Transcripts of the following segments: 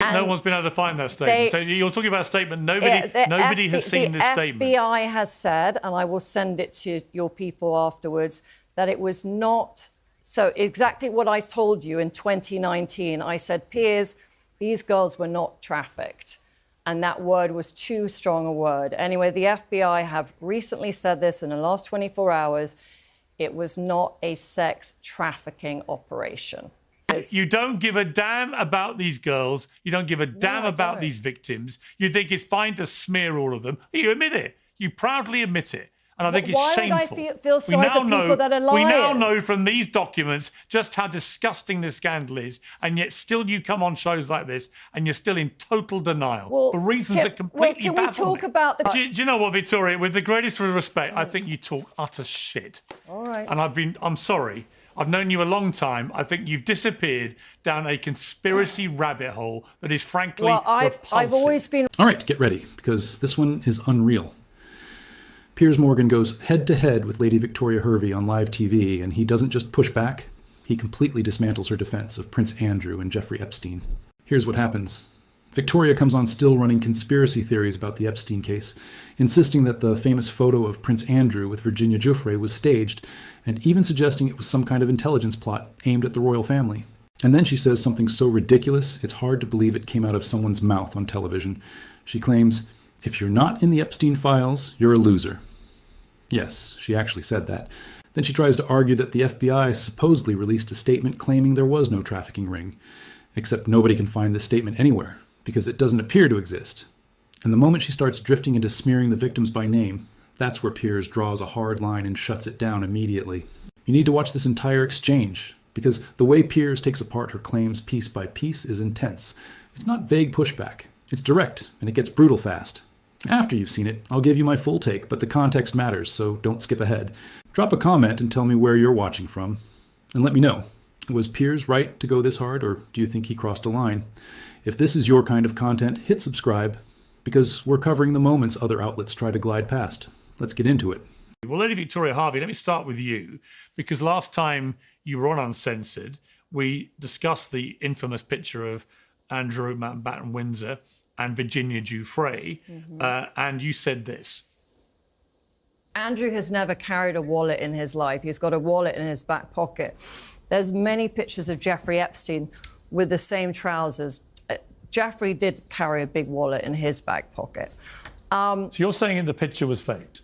No one's been able to find that statement. So you're talking about a statement nobody has seen this statement. The FBI has said, and I will send it to your people afterwards, that it was not. So exactly what I told you in 2019, I said, Piers, these girls were not trafficked. And that word was too strong a word. Anyway, the FBI have recently said this in the last 24 hours. It was not a sex trafficking operation. You don't give a damn about these girls. You don't give a damn about these victims. You think it's fine to smear all of them. You admit it. You proudly admit it. And I think it's shameful. Why would I feel sorry for people that are liars? We now know from these documents just how disgusting this scandal is, and yet still you come on shows like this and you're still in total denial for reasons that completely baffle me. Can we talk about the... Do you know what, Victoria? With the greatest respect, I think you talk utter shit. All right. And I'm sorry. I've known you a long time. I think you've disappeared down a conspiracy rabbit hole that is frankly repulsive. I've always been... All right, get ready, because this one is unreal. Piers Morgan goes head-to-head with Lady Victoria Hervey on live TV, and he doesn't just push back, he completely dismantles her defense of Prince Andrew and Jeffrey Epstein. Here's what happens. Victoria comes on still running conspiracy theories about the Epstein case, insisting that the famous photo of Prince Andrew with Virginia Giuffre was staged, and even suggesting it was some kind of intelligence plot aimed at the royal family. And then she says something so ridiculous, it's hard to believe it came out of someone's mouth on television. She claims, "If you're not in the Epstein files, you're a loser." Yes, she actually said that. Then she tries to argue that the FBI supposedly released a statement claiming there was no trafficking ring. Except nobody can find this statement anywhere, because it doesn't appear to exist. And the moment she starts drifting into smearing the victims by name, that's where Piers draws a hard line and shuts it down immediately. You need to watch this entire exchange, because the way Piers takes apart her claims piece by piece is intense. It's not vague pushback. It's direct, and it gets brutal fast. After you've seen it, I'll give you my full take, but the context matters, so don't skip ahead. Drop a comment and tell me where you're watching from. And let me know, was Piers right to go this hard, or do you think he crossed a line? If this is your kind of content, hit subscribe, because we're covering the moments other outlets try to glide past. Let's get into it. Well, Lady Victoria Hervey, let me start with you, because last time you were on Uncensored, we discussed the infamous picture of Andrew Mountbatten Windsor and Virginia Giuffre, and you said this. Andrew has never carried a wallet in his life. He's got a wallet in his back pocket. There's many pictures of Jeffrey Epstein with the same trousers. Jeffrey did carry a big wallet in his back pocket. So you're saying the picture was faked?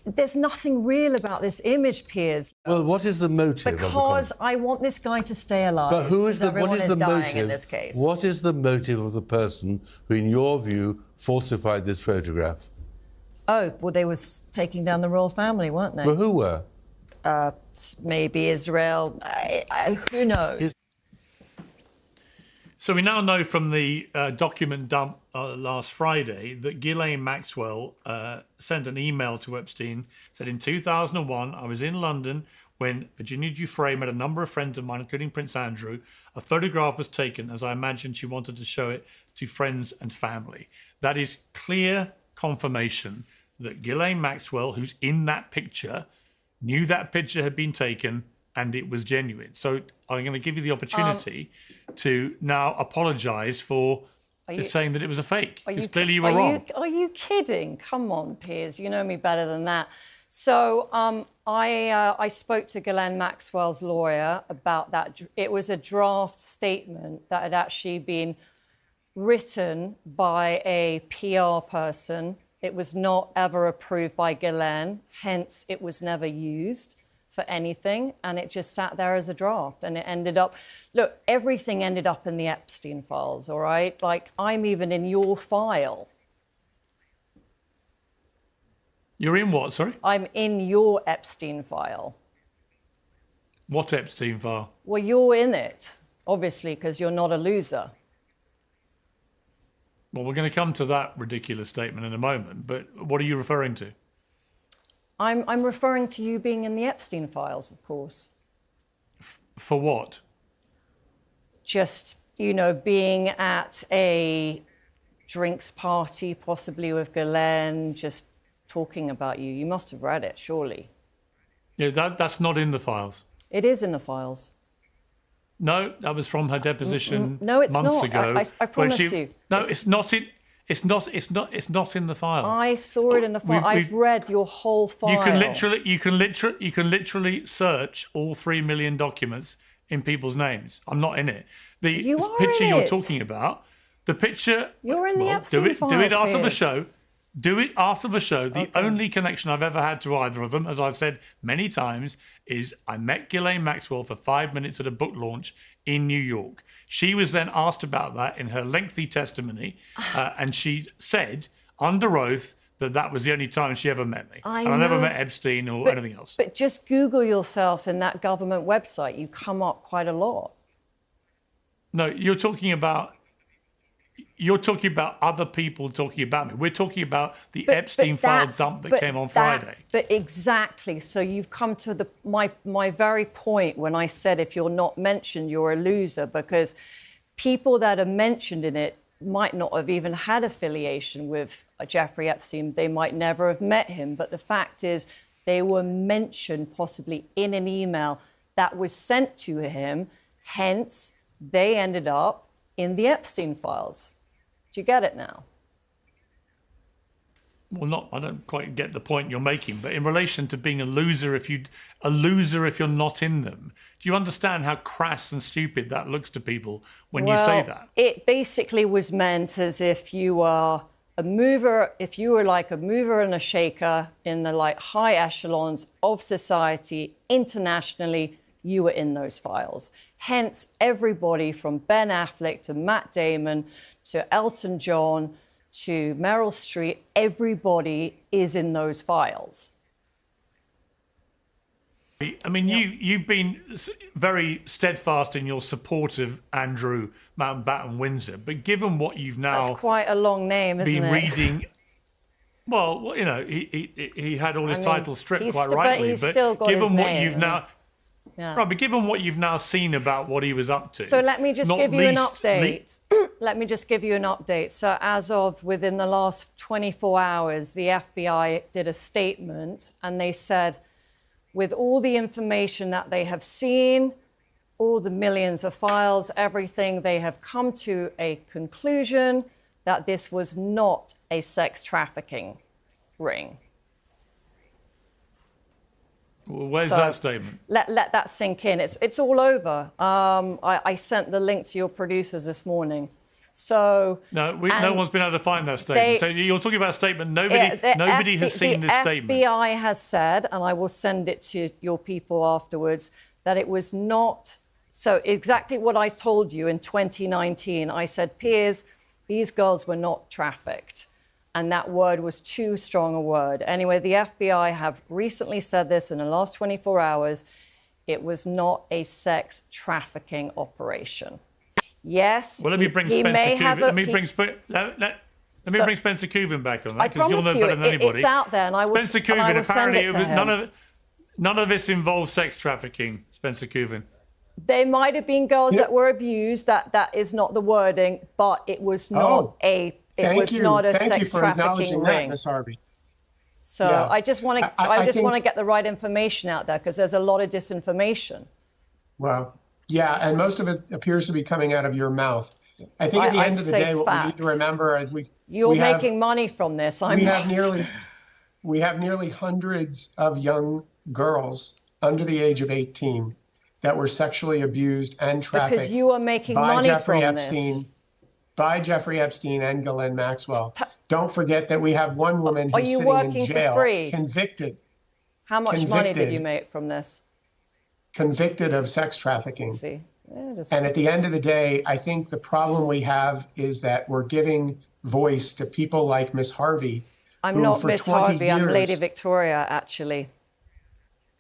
There's nothing real about this image, Piers. Well, what is the motive? Because I want this guy to stay alive. But what is the motive in this case? What is the motive of the person who, in your view, falsified this photograph? Oh, well, they were taking down the royal family, weren't they? Well, who were? Maybe Israel. Who knows? So we now know from the document dump last Friday that Ghislaine Maxwell sent an email to Epstein, said in 2001, I was in London when Virginia Giuffre met a number of friends of mine, including Prince Andrew. A photograph was taken, as I imagined she wanted to show it to friends and family. That is clear confirmation that Ghislaine Maxwell, who's in that picture, knew that picture had been taken and it was genuine. So I'm going to give you the opportunity to now apologise for saying that it was a fake, because clearly you were wrong. Are you kidding? Come on, Piers, you know me better than that. So I spoke to Ghislaine Maxwell's lawyer about that. It was a draft statement that had actually been written by a PR person. It was not ever approved by Ghislaine, hence it was never used for anything, and it just sat there as a draft, and it ended up... Look, everything ended up in the Epstein files, all right? Like, I'm even in your file. You're in what, sorry? I'm in your Epstein file. What Epstein file? Well, you're in it, obviously, because you're not a loser. Well, we're going to come to that ridiculous statement in a moment, but what are you referring to? I'm referring to you being in the Epstein files, of course. For what? Just, you know, being at a drinks party, possibly with Ghislaine, just talking about you. You must have read it, surely. Yeah, that's not in the files. It is in the files. No, that was from her deposition No, it's months not. ago. I promise you. No, it's not in. It's not in the files. I saw it in the file. I've read your whole file. You can literally search all 3 million documents in people's names. I'm not in it. The picture you're talking about, the picture. You're in the Epstein files. Do it after the show. Do it after the show. The only connection I've ever had to either of them, as I've said many times, is I met Ghislaine Maxwell for 5 minutes at a book launch in New York. She was then asked about that in her lengthy testimony, and she said under oath that was the only time she ever met me. I never met Epstein or anything else. But just Google yourself in that government website. You come up quite a lot. No, you're talking about other people talking about me. We're talking about the Epstein file dump that came on Friday. But exactly. So you've come to my very point when I said if you're not mentioned, you're a loser, because people that are mentioned in it might not have even had affiliation with Jeffrey Epstein. They might never have met him. But the fact is they were mentioned possibly in an email that was sent to him. Hence, they ended up in the Epstein files. Do you get it now? Well, I don't quite get the point you're making, but in relation to being a loser if you're not in them, do you understand how crass and stupid that looks to people when you say that? It basically was meant as if you are a mover, if you were like a mover and a shaker in the like high echelons of society internationally, you were in those files. Hence, everybody from Ben Affleck to Matt Damon to Elton John to Meryl Streep, everybody is in those files. I mean, you've been very steadfast in your support of Andrew Mountbatten Windsor, but given what you've now... That's quite a long name, isn't it? ...been reading... Well, you know, he had all his titles stripped quite rightly, but still got given his what name. you've now... Yeah. Right, but given what you've now seen about what he was up to... So let me just give you an update. Let me just give you an update. So as of within the last 24 hours, the FBI did a statement and they said, with all the information that they have seen, all the millions of files, everything, they have come to a conclusion that this was not a sex trafficking ring. Well, where's that statement? Let that sink in. It's all over. I sent the link to your producers this morning. So no one's been able to find that statement. So you're talking about a statement. Nobody has seen this statement. The FBI has said, and I will send it to your people afterwards, that it was not. So exactly what I told you in 2019. I said, Piers, these girls were not trafficked. And that word was too strong a word. Anyway, the FBI have recently said this in the last 24 hours. It was not a sex trafficking operation. Yes. Well, let me bring Spencer Cooven. Let me bring Spencer Cooven back on that, because you'll know better than anybody. It's out there, and I will. Spencer Cooven. Apparently, none of this involves sex trafficking. Spencer Cooven. There might have been girls that were abused. That is not the wording, but it was not a. It was not a sex trafficking ring. Ms. Harvey. So yeah. I just want to get the right information out there, because there's a lot of disinformation. Well, yeah, and most of it appears to be coming out of your mouth. I think at the end of the day, what we need to remember, you're making money from this. We have nearly hundreds of young girls under the age of 18 that were sexually abused and trafficked because you are making money Jeffrey from Epstein. This. By Jeffrey Epstein and Ghislaine Maxwell. Don't forget that we have one woman who's sitting in jail, convicted. How much money did you make from this? Convicted of sex trafficking. See? Yeah, and at the end of the day, I think the problem we have is that we're giving voice to people like Miss Harvey. I'm not Miss Harvey, I'm Lady Victoria, actually.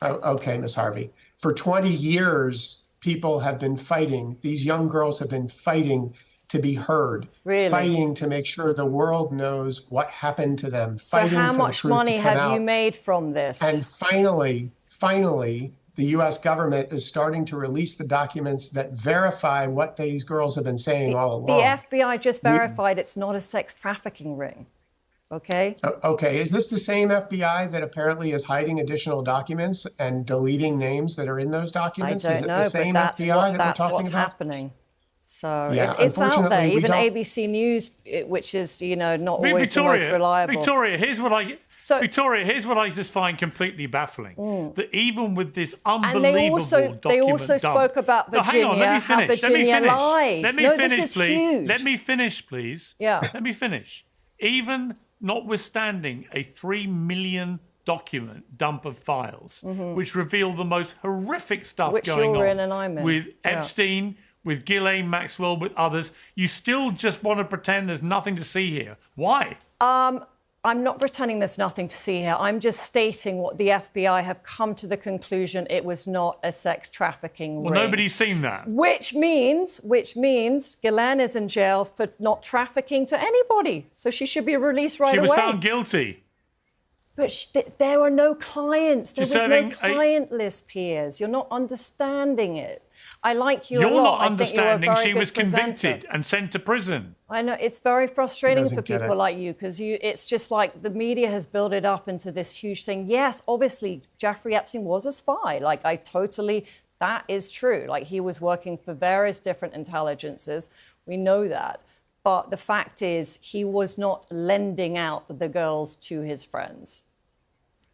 Oh, okay, Miss Harvey. For 20 years, people have been fighting. These young girls have been fighting to be heard, fighting to make sure the world knows what happened to them. So how much money have you made from this? And finally, the U.S. government is starting to release the documents that verify what these girls have been saying all along. The FBI just verified it's not a sex trafficking ring. Okay? Okay, is this the same FBI that apparently is hiding additional documents and deleting names that are in those documents? I Is don't it know, the same but FBI that we're that's talking what's about? happening. So Yeah, it's out there. unfortunately, we Even don't. ABC News, which is, not always the most reliable. Victoria, here's what I just find completely baffling. That even with this unbelievable document they also dump, spoke about Virginia. No, hang on, let me finish. How Virginia lied. Let me no, finish, this is please. huge. Let me finish, please. Yeah. Let me finish. Even notwithstanding a 3 million document dump of files, which reveal the most horrific stuff Which going you're on in and I'm in. with Yeah. Epstein, with Ghislaine Maxwell, with others, you still just want to pretend there's nothing to see here. Why? I'm not pretending there's nothing to see here. I'm just stating what the FBI have come to the conclusion it was not a sex trafficking ring. Well, nobody's seen that. Which means Ghislaine is in jail for not trafficking to anybody. So she should be released right away. She was found guilty. But there were no clients. There She's was no serving client list, Piers. You're not understanding it. I like you a You're lot. not understanding I think she you're a was very good convicted presenter. and sent to prison. I know it's very frustrating doesn't for get people it. like you because it's just like the media has built it up into this huge thing. Yes, obviously Jeffrey Epstein was a spy. That is true. Like he was working for various different intelligences. We know that. But the fact is he was not lending out the girls to his friends.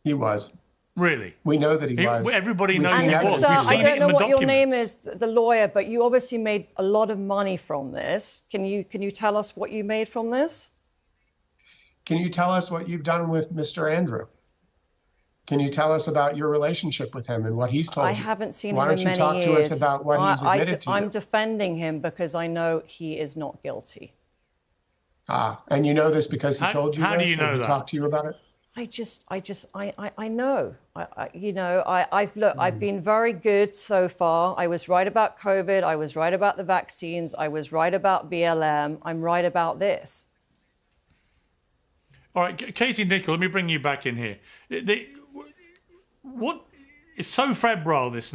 He was. Really? We know that he was. Everybody We've knows seen he evidence was. Sir, he We've I seen don't it know in the what your name documents. is, the lawyer, but you obviously made a lot of money from this. Can you tell us what you made from this? Can you tell us what you've done with Mr. Andrew? Can you tell us about your relationship with him and what he's told you? I haven't seen Why him in don't you many talk years. to us about what he's admitted to you? I'm defending him because I know he is not guilty. And you know this because he told you this? How do you know and he that? talked to you about it? I know. I've been very good so far. I was right about COVID. I was right about the vaccines. I was right about BLM. I'm right about this. All right, Katie Nicholl, let me bring you back in here. What is so febrile this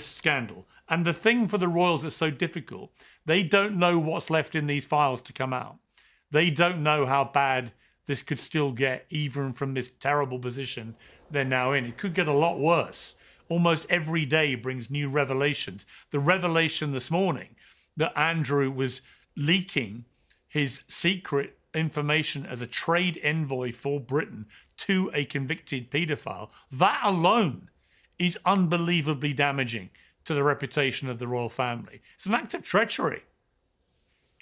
scandal, and the thing for the royals that's so difficult, they don't know what's left in these files to come out. They don't know how bad this could still get, even from this terrible position they're now in. It could get a lot worse. Almost every day brings new revelations. The revelation this morning that Andrew was leaking his secret information as a trade envoy for Britain to a convicted paedophile, that alone is unbelievably damaging to the reputation of the royal family. It's an act of treachery.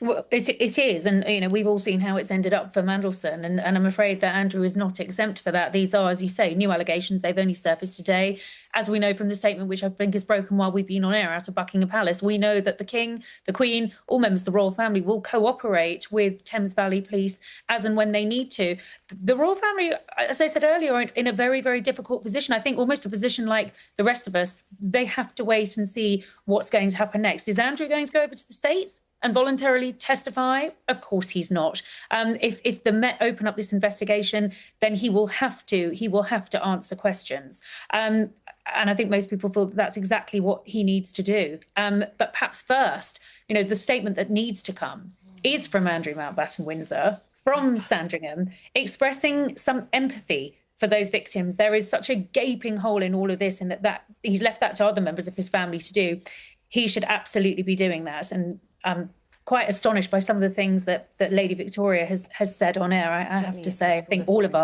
Well, it is, and we've all seen how it's ended up for Mandelson, and I'm afraid that Andrew is not exempt for that. These are, as you say, new allegations. They've only surfaced today, as we know from the statement, which I think is broken while we've been on air out of Buckingham Palace. We know that the King, the Queen, all members of the royal family will cooperate with Thames Valley Police as and when they need to. The royal family, as I said earlier, are in a very, very difficult position. I think almost a position like the rest of us. They have to wait and see what's going to happen next. Is Andrew going to go over to the States and voluntarily testify? Of course he's not. If the Met open up this investigation, then he will have to answer questions. And I think most people feel that that's exactly what he needs to do. But perhaps first, the statement that needs to come is from Andrew Mountbatten Windsor, from Sandringham, expressing some empathy for those victims. There is such a gaping hole in all of this, and that he's left that to other members of his family to do. He should absolutely be doing that. And I'm quite astonished by some of the things that Lady Victoria has said on air. I have to say, I think all of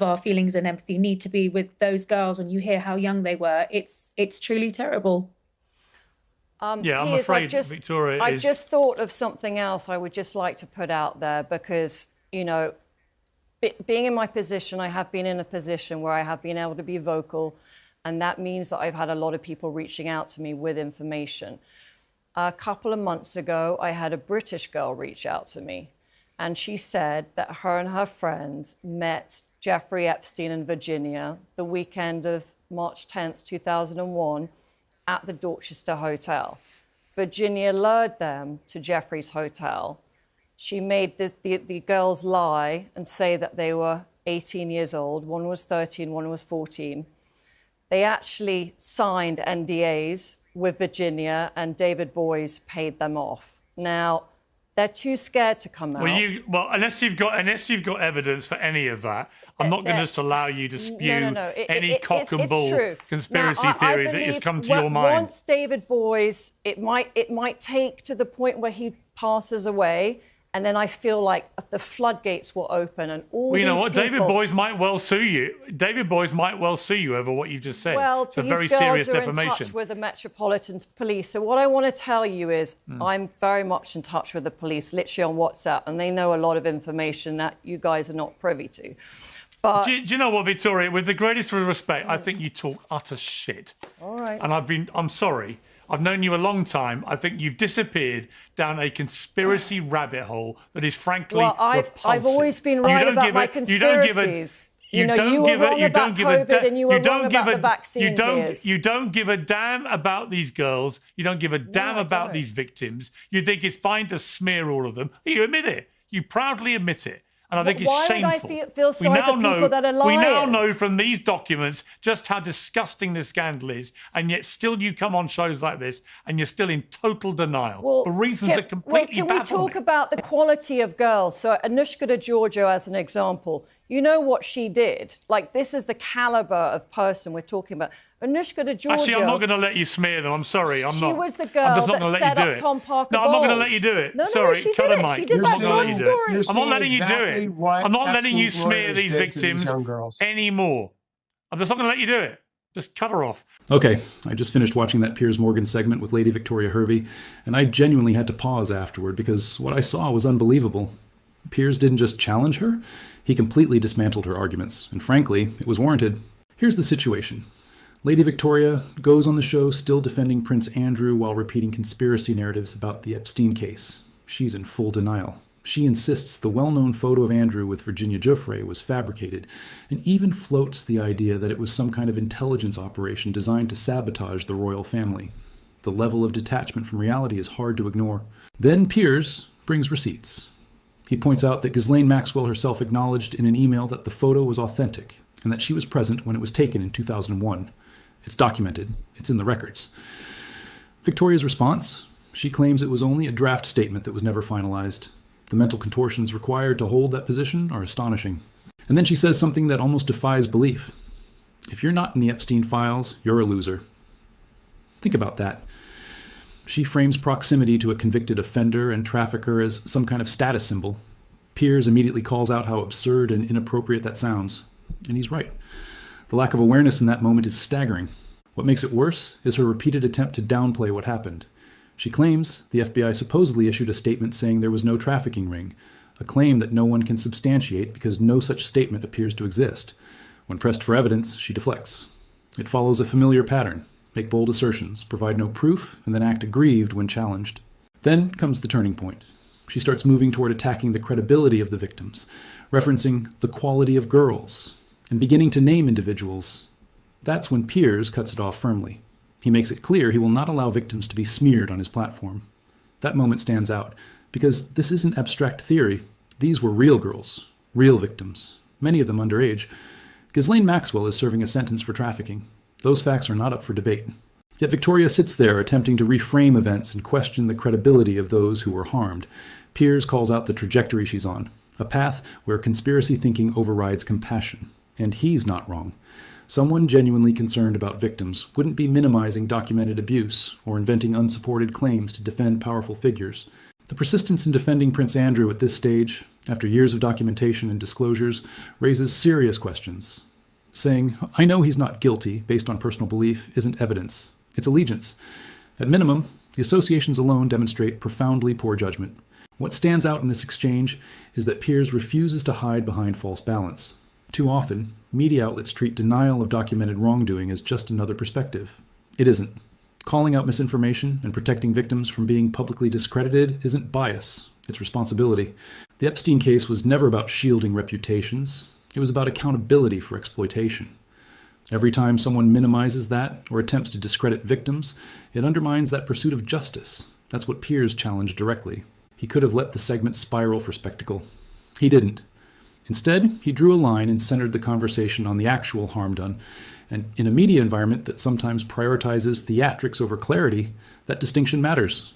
our feelings and empathy need to be with those girls. When you hear how young they were, it's truly terrible. Yeah, I'm afraid Victoria I just thought of something else I would just like to put out there because, being in my position, I have been in a position where I have been able to be vocal, and that means that I've had a lot of people reaching out to me with information. A couple of months ago, I had a British girl reach out to me, and she said that her and her friend met Jeffrey Epstein in Virginia the weekend of March 10th, 2001, at the Dorchester Hotel. Virginia lured them to Jeffrey's hotel. She made the girls lie and say that they were 18 years old. One was 13, one was 14. They actually signed NDAs with Virginia, and David Boys paid them off. Now, They're too scared to come out. Well, unless you've got evidence for any of that, I'm not going to allow you to spew any cock and bull conspiracy theory that has come to your mind. Once David Boyes, it might take to the point where he passes away, and then I feel like the floodgates will open, and all. Well, you know what? David Boyes might well sue you. David Boyes might well sue you over what you've just said. Well, it's a these very girls serious are defamation. in touch with the Metropolitan Police. So what I want to tell you is, I'm very much in touch with the police, literally on WhatsApp, and they know a lot of information that you guys are not privy to. But do you know what, Victoria? With the greatest respect, I think you talk utter shit. All right. And I'm sorry. I've known you a long time. I think you've disappeared down a conspiracy rabbit hole that is frankly repulsive. I've always been right about my conspiracies. You were wrong about COVID and you were wrong about the vaccine. You don't give a damn about these girls. You don't give a damn about these victims. You think it's fine to smear all of them. You admit it. You proudly admit it. And I think it's shameful. Why would I feel sorry for people that are liars? We now know from these documents just how disgusting this scandal is, and yet still you come on shows like this and you're still in total denial for reasons that completely baffle me. Can we talk about the quality of girls? So Anushka DeGiorgio as an example. You know what she did? Like, this is the caliber of person we're talking about. Anushka DeGiorgio... Actually, I'm not going to let you smear them. I'm sorry. I'm not. She was the girl that set up Tom Parker No, I'm not going to let you do it. Sorry, she cut did it, it. Mike. She did that long story. I'm not letting you do it. I'm not letting you smear these victims anymore. I'm just not going to let you do it. Just cut her off. Okay, I just finished watching that Piers Morgan segment with Lady Victoria Hervey, and I genuinely had to pause afterward because what I saw was unbelievable. Piers didn't just challenge her, he completely dismantled her arguments, and frankly, it was warranted. Here's the situation. Lady Victoria goes on the show still defending Prince Andrew while repeating conspiracy narratives about the Epstein case. She's in full denial. She insists the well-known photo of Andrew with Virginia Giuffre was fabricated, and even floats the idea that it was some kind of intelligence operation designed to sabotage the royal family. The level of detachment from reality is hard to ignore. Then Piers brings receipts. He points out that Ghislaine Maxwell herself acknowledged in an email that the photo was authentic and that she was present when it was taken in 2001. It's documented. It's in the records. Victoria's response? She claims it was only a draft statement that was never finalized. The mental contortions required to hold that position are astonishing. And then she says something that almost defies belief. If you're not in the Epstein files, you're a loser. Think about that. She frames proximity to a convicted offender and trafficker as some kind of status symbol. Piers immediately calls out how absurd and inappropriate that sounds. And he's right. The lack of awareness in that moment is staggering. What makes it worse is her repeated attempt to downplay what happened. She claims the FBI supposedly issued a statement saying there was no trafficking ring, a claim that no one can substantiate because no such statement appears to exist. When pressed for evidence, she deflects. It follows a familiar pattern. Make bold assertions, provide no proof, and then act aggrieved when challenged. Then comes the turning point. She starts moving toward attacking the credibility of the victims, referencing the quality of girls, and beginning to name individuals. That's when Piers cuts it off firmly. He makes it clear he will not allow victims to be smeared on his platform. That moment stands out, because this isn't abstract theory. These were real girls, real victims, many of them underage. Ghislaine Maxwell is serving a sentence for trafficking. Those facts are not up for debate. Yet Victoria sits there attempting to reframe events and question the credibility of those who were harmed. Piers calls out the trajectory she's on, a path where conspiracy thinking overrides compassion. And he's not wrong. Someone genuinely concerned about victims wouldn't be minimizing documented abuse or inventing unsupported claims to defend powerful figures. The persistence in defending Prince Andrew at this stage, after years of documentation and disclosures, raises serious questions. Saying, I know he's not guilty based on personal belief isn't evidence. It's allegiance. At minimum, the associations alone demonstrate profoundly poor judgment. What stands out in this exchange is that Piers refuses to hide behind false balance. Too often, media outlets treat denial of documented wrongdoing as just another perspective. It isn't. Calling out misinformation and protecting victims from being publicly discredited isn't bias, it's responsibility. The Epstein case was never about shielding reputations. It was about accountability for exploitation. Every time someone minimizes that or attempts to discredit victims, it undermines that pursuit of justice. That's what Piers challenged directly. He could have let the segment spiral for spectacle. He didn't. Instead, he drew a line and centered the conversation on the actual harm done. And in a media environment that sometimes prioritizes theatrics over clarity, that distinction matters.